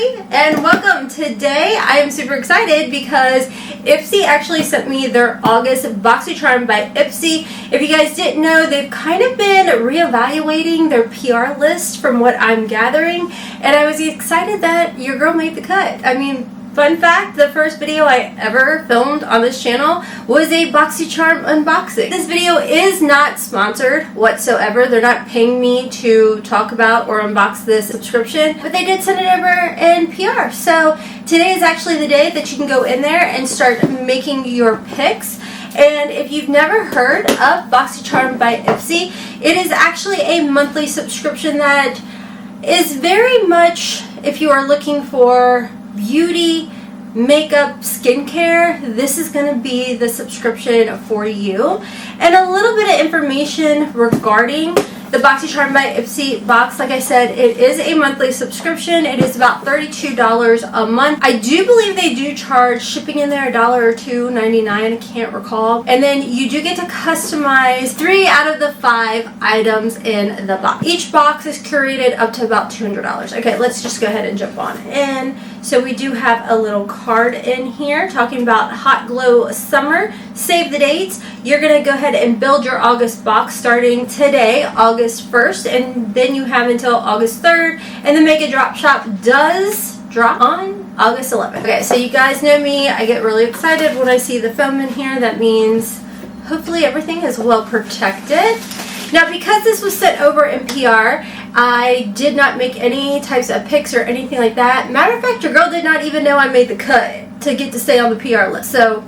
everybody, and welcome. Today I am super excited because Ipsy actually sent me their August Boxycharm by Ipsy. If you guys didn't know, they've kind of been reevaluating their PR list from what I'm gathering, and I was excited that your girl made the cut. I mean, fun fact, the first video I ever filmed on this channel was a Boxycharm unboxing. This video is not sponsored whatsoever. They're not paying me to talk about or unbox this subscription, but they did send it over in PR. So today is actually the day that you can go in there and start making your picks. And if you've never heard of Boxycharm by Ipsy, it is actually a monthly subscription that is very much, if you are looking for beauty, makeup, skincare, this is going to be the subscription for you. And a little bit of information regarding the Boxycharm by Ipsy box. Like I said, it is a monthly subscription. It is about $32 a month. I do believe they do charge shipping in there, $1 or $2.99, I can't recall. And then you do get to customize 3 out of the 5 items in the box. Each box is curated up to about $200. Okay, let's just go ahead and jump on in. So we do have a little card in here talking about Hot Glow Summer. Save the dates. You're going to go ahead and build your August box starting today, August 1st, and then you have until August 3rd, and the Make a Drop Shop does drop on August 11th. Okay, so you guys know me. I get really excited when I see the foam in here. That means hopefully everything is well protected. Now, because this was sent over in PR, I did not make any types of pics or anything like that. Matter of fact, your girl did not even know I made the cut to get to stay on the PR list. So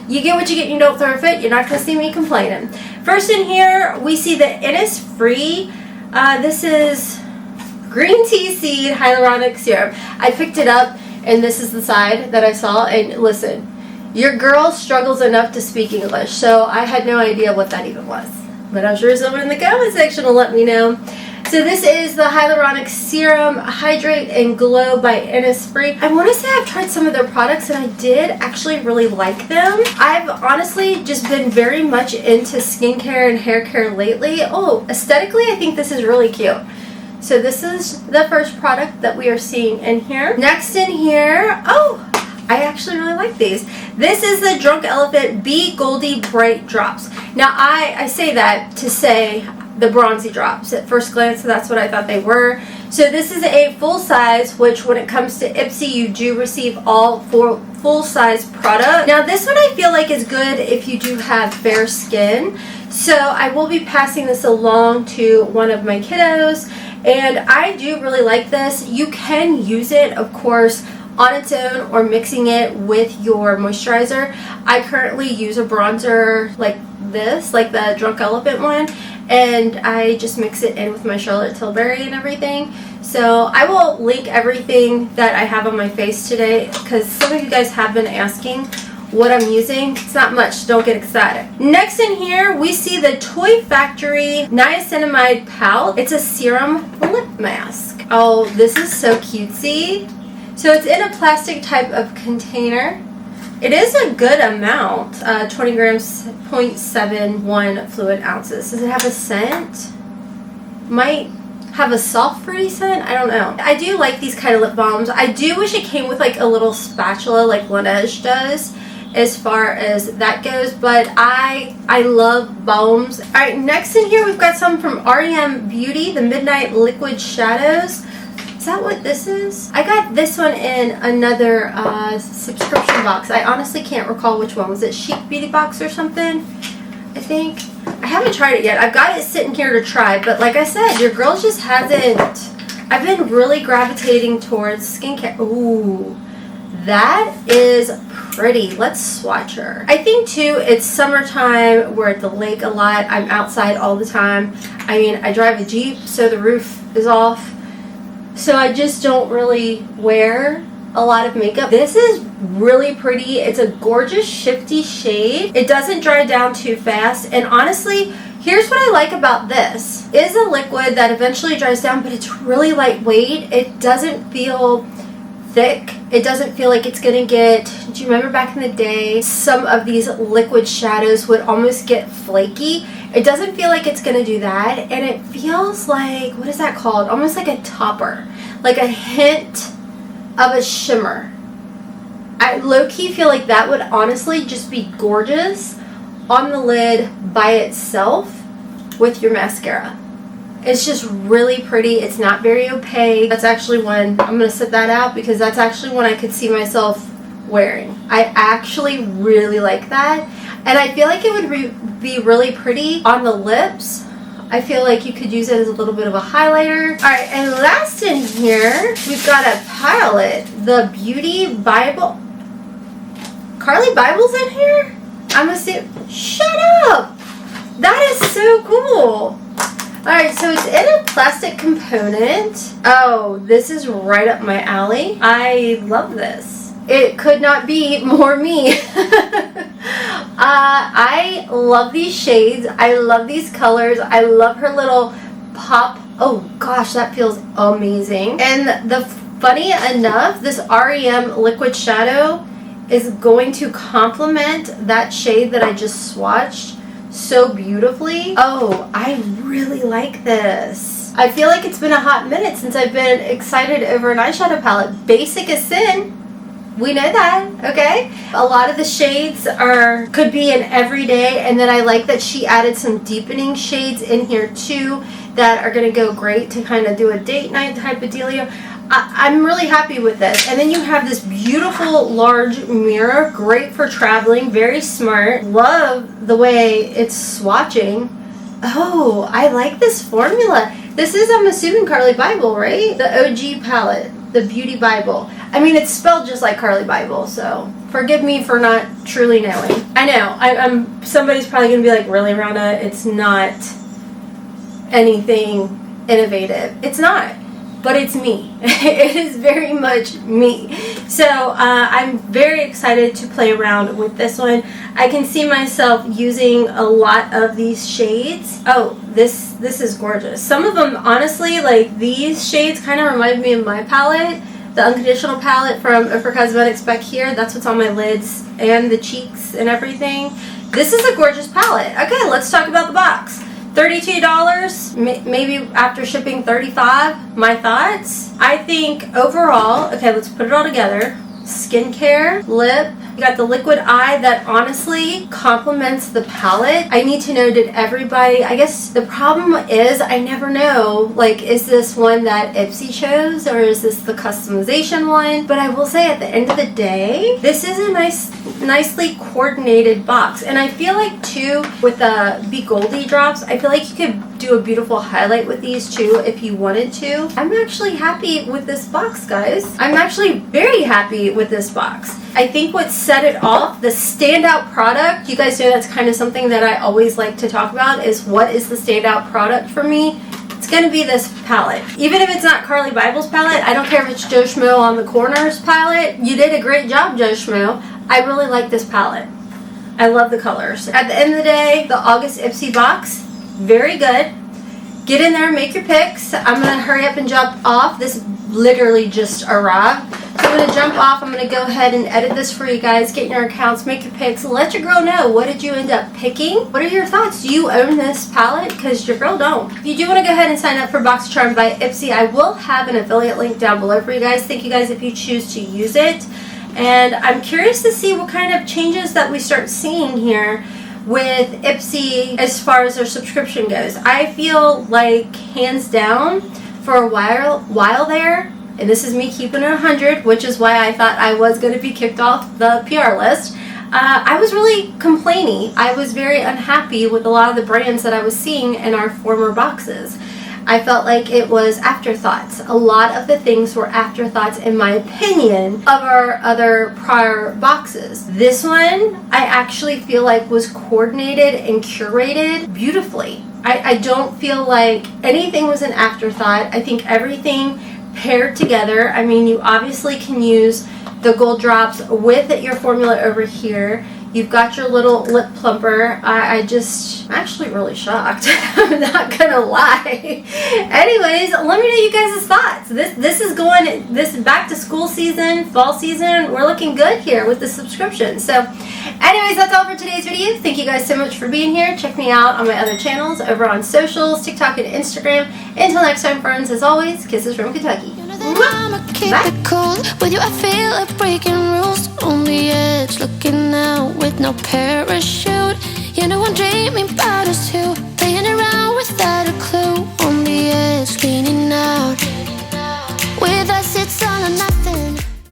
you get what you get, you don't throw a fit. You're not going to see me complaining. First in here, we see the Innisfree. This is green tea seed hyaluronic serum. I picked it up, and this is the side that I saw. And listen, your girl struggles enough to speak English, so I had no idea what that even was. But I'm sure someone in the comment section will let me know. So this is the Hyaluronic Serum Hydrate and Glow by Innisfree. I want to say I've tried some of their products and I did actually really like them. I've honestly just been very much into skincare and hair care lately. Oh, aesthetically I think this is really cute. So this is the first product that we are seeing in here. Next in here, oh, I actually really like these. This is the Drunk Elephant Be Goldie Bright Drops. Now I say that to say the bronzy drops. At first glance, that's what I thought they were. So this is a full size, which when it comes to Ipsy, you do receive all 4 full size product. Now this one I feel like is good if you do have fair skin. So I will be passing this along to one of my kiddos, and I do really like this. You can use it, of course, on its own or mixing it with your moisturizer. I currently use a bronzer like this, like the Drunk Elephant one, and I just mix it in with my Charlotte Tilbury and everything. So I will link everything that I have on my face today because some of you guys have been asking what I'm using. It's not much, don't get excited. Next in here, we see the Toy Factory Niacinamide Pout. It's a serum lip mask. Oh, this is so cutesy. So it's in a plastic type of container. It is a good amount, 20 grams, 0.71 fluid ounces. Does it have a scent? Might have a soft fruity scent? I don't know. I do like these kind of lip balms. I do wish it came with like a little spatula like Laneige does as far as that goes, but I love balms. Alright, next in here we've got some from REM Beauty, the Midnight Liquid Shadows. Is that what this is? I got this one in another subscription box. I honestly can't recall which one. Was it Chic Beauty Box or something? I think. I haven't tried it yet. I've got it sitting here to try, but like I said, your girl just hasn't. I've been really gravitating towards skincare. Ooh, that is pretty. Let's swatch her. I think too, it's summertime. We're at the lake a lot. I'm outside all the time. I mean, I drive a Jeep, so the roof is off. So I just don't really wear a lot of makeup. This is really pretty. It's a gorgeous shifty shade. It doesn't dry down too fast. And honestly, here's what I like about this. It is a liquid that eventually dries down, but it's really lightweight. It doesn't feel thick. It doesn't feel like it's gonna get, do you remember back in the day, some of these liquid shadows would almost get flaky? It doesn't feel like it's gonna do that, and it feels like, what is that called? Almost like a topper, like a hint of a shimmer. I low-key feel like that would honestly just be gorgeous on the lid by itself with your mascara. It's just really pretty. It's not very opaque. That's actually one, I'm going to set that out because that's actually one I could see myself wearing. I actually really like that. And I feel like it would be really pretty on the lips. I feel like you could use it as a little bit of a highlighter. Alright, and last in here, we've got a palette. The Beauty Bible. Carly Bible's in here? I'm assuming. Shut up! That is so cool. Alright, so it's in a plastic component. Oh, this is right up my alley. I love this. It could not be more me. I love these shades. I love these colors. I love her little pop. Oh gosh, that feels amazing. And the funny enough, this REM liquid shadow is going to complement that shade that I just swatched so beautifully. Oh, I really like this. I feel like it's been a hot minute since I've been excited over an eyeshadow palette. Basic as sin. We know that, okay? A lot of the shades could be an everyday, and then I like that she added some deepening shades in here too that are going to go great to kind of do a date night type of dealio. I'm really happy with this. And then you have this beautiful large mirror, great for traveling, very smart. Love the way it's swatching. Oh, I like this formula. This is, I'm assuming, Carly Bible, right? The OG palette, the Beauty Bible. I mean, it's spelled just like Carly Bible, so forgive me for not truly knowing. I know, I'm somebody's probably going to be like, really, Rhonda? It's not anything innovative. It's not. But it's me. It is very much me. So I'm very excited to play around with this one. I can see myself using a lot of these shades. Oh, this is gorgeous. Some of them, honestly, like these shades kind of remind me of my palette. The Unconditional palette from Ofra Cosmetics back here. That's what's on my lids and the cheeks and everything. This is a gorgeous palette. Okay, let's talk about the box. $32, maybe after shipping $35. My thoughts? I think overall, okay, let's put it all together. Skincare, lip, you got the liquid eye that honestly complements the palette. I need to know, did everybody, I guess the problem is I never know, like, is this one that Ipsy chose or is this the customization one? But I will say at the end of the day, this is a nicely coordinated box. And I feel like too, with the Be Goldy drops, I feel like you could do a beautiful highlight with these too if you wanted to. I'm actually happy with this box, guys. I'm actually very happy with this box. I think what set it off, the standout product, you guys know that's kind of something that I always like to talk about, is what is the standout product for me. It's going to be this palette. Even if it's not Carly Bible's palette, I don't care if it's Joe Schmo on the Corners palette. You did a great job, Joe Schmo. I really like this palette. I love the colors. At the end of the day, the August Ipsy box, very good. Get in there, make your picks. I'm going to hurry up and jump off. This literally just arrived. So I'm going to jump off. I'm going to go ahead and edit this for you guys. Get in your accounts, make your picks. Let your girl know, what did you end up picking? What are your thoughts? Do you own this palette? Because your girl don't. If you do want to go ahead and sign up for Boxycharm by Ipsy, I will have an affiliate link down below for you guys. Thank you guys if you choose to use it. And I'm curious to see what kind of changes that we start seeing here with Ipsy as far as their subscription goes. I feel like hands down for a while there, and this is me keeping it 100, which is why I thought I was going to be kicked off the PR list. I was really complaining. I was very unhappy with a lot of the brands that I was seeing in our former boxes. I felt like it was afterthoughts. A lot of the things were afterthoughts, in my opinion, of our other prior boxes. This one, I actually feel like was coordinated and curated beautifully. I don't feel like anything was an afterthought. I think everything paired together. I mean, you obviously can use the gold drops with your formula over here. You've got your little lip plumper. I'm actually really shocked. I'm not gonna lie. Anyways, let me know you guys' thoughts. This back to school season, fall season, we're looking good here with the subscription. So anyways, that's all for today's video. Thank you guys so much for being here. Check me out on my other channels over on socials, TikTok and Instagram. Until next time, friends, as always, kisses from Kentucky. I'ma keep it cool. With you I feel like breaking rules. On the edge, looking out with no parachute. You know I'm dreaming about